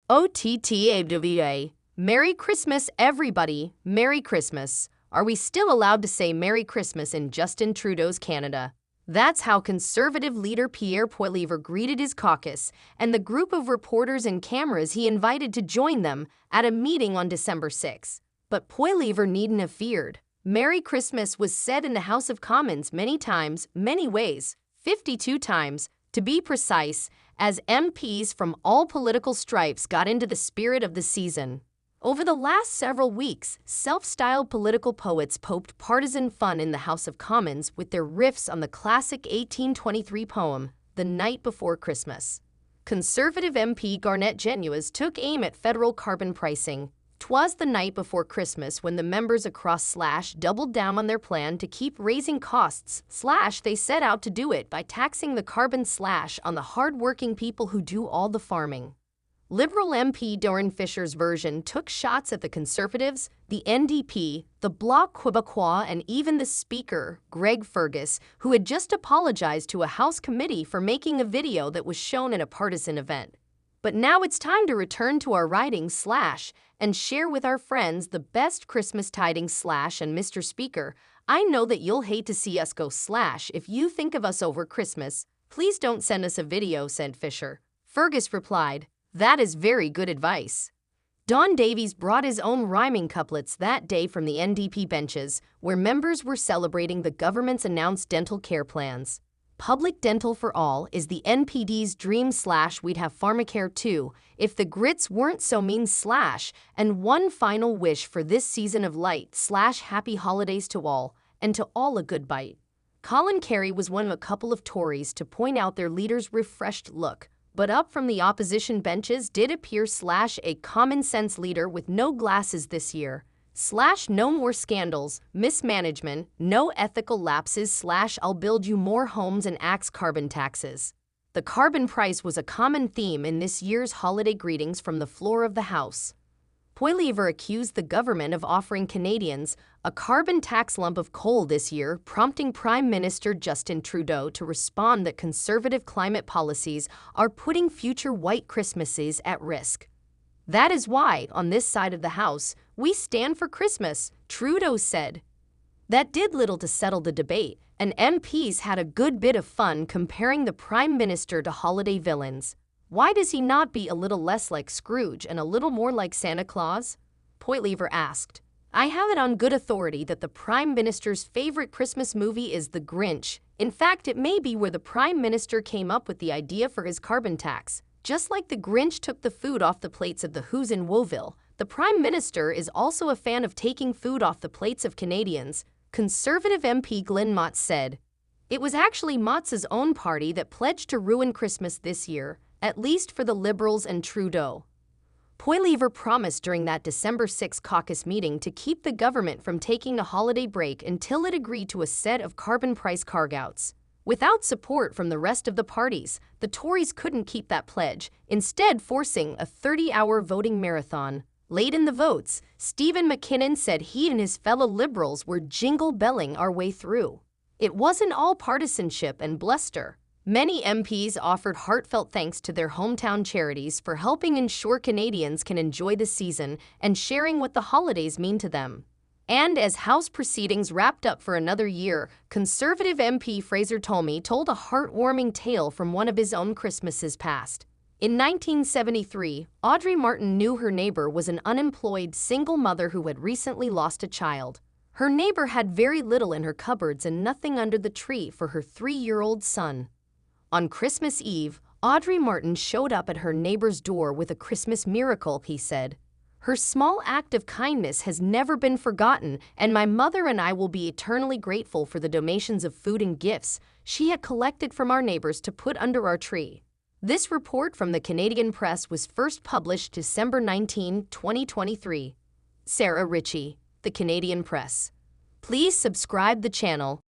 OTTAWA. Merry Christmas, everybody. Merry Christmas. Are we still allowed to say Merry Christmas in Justin Trudeau's Canada? That's how Conservative leader Pierre Poilievre greeted his caucus and the group of reporters and cameras he invited to join them at a meeting on December 6. But Poilievre needn't have feared. Merry Christmas was said in the House of Commons many times, many ways, 52 times, to be precise, as MPs from all political stripes got into the spirit of the season. Over the last several weeks, self-styled political poets poked partisan fun in the House of Commons with their riffs on the classic 1823 poem, The Night Before Christmas. Conservative MP Garnet Genuis took aim at federal carbon pricing. "'Twas the night before Christmas when the members across / doubled down on their plan to keep raising costs / they set out to do it by taxing the carbon / on the hard-working people who do all the farming." Liberal MP Doran Fisher's version took shots at the Conservatives, the NDP, the Bloc Québécois, and even the Speaker, Greg Fergus, who had just apologized to a House committee for making a video that was shown at a partisan event. But now it's time to return to our writing / and share with our friends the best Christmas tidings / and Mr. Speaker, I know that you'll hate to see us go / if you think of us over Christmas. Please don't send us a video, said Fisher. Fergus replied, "That is very good advice." Don Davies brought his own rhyming couplets that day from the NDP benches, where members were celebrating the government's announced dental care plans. Public dental for all is the NPD's dream / we'd have pharmacare too, if the grits weren't so mean / and one final wish for this season of light / happy holidays to all, and to all a good bite. Colin Carey was one of a couple of Tories to point out their leader's refreshed look, but up from the opposition benches did appear / a common-sense leader with no glasses this year, / no more scandals, mismanagement, no ethical lapses / I'll build you more homes and axe carbon taxes. The carbon price was a common theme in this year's holiday greetings from the floor of the House. Poilievre accused the government of offering Canadians a carbon tax lump of coal this year, prompting Prime Minister Justin Trudeau to respond that Conservative climate policies are putting future white Christmases at risk. "That is why, on this side of the House, we stand for Christmas," Trudeau said. That did little to settle the debate, and MPs had a good bit of fun comparing the Prime Minister to holiday villains. Why does he not be a little less like Scrooge and a little more like Santa Claus? Poilievre asked. "I have it on good authority that the Prime Minister's favorite Christmas movie is The Grinch. In fact, it may be where the Prime Minister came up with the idea for his carbon tax. Just like the Grinch took the food off the plates of the Who's in Whoville, the Prime Minister is also a fan of taking food off the plates of Canadians," Conservative MP Glenn Motz said. It was actually Motz's own party that pledged to ruin Christmas this year, at least for the Liberals and Trudeau. Poilievre promised during that December 6 caucus meeting to keep the government from taking a holiday break until it agreed to a set of carbon price carve-outs. Without support from the rest of the parties, the Tories couldn't keep that pledge, instead forcing a 30-hour voting marathon. Late in the votes, Stephen McKinnon said he and his fellow Liberals were jingle-belling our way through. It wasn't all partisanship and bluster. Many MPs offered heartfelt thanks to their hometown charities for helping ensure Canadians can enjoy the season and sharing what the holidays mean to them. And as House proceedings wrapped up for another year, Conservative MP Fraser Tolmie told a heartwarming tale from one of his own Christmases past. In 1973, Audrey Martin knew her neighbor was an unemployed single mother who had recently lost a child. Her neighbor had very little in her cupboards and nothing under the tree for her 3-year-old son. On Christmas Eve, Audrey Martin showed up at her neighbor's door with a Christmas miracle, he said. "Her small act of kindness has never been forgotten, and my mother and I will be eternally grateful for the donations of food and gifts she had collected from our neighbors to put under our tree." This report from the Canadian Press was first published December 19, 2023. Sarah Ritchie, The Canadian Press. Please subscribe the channel.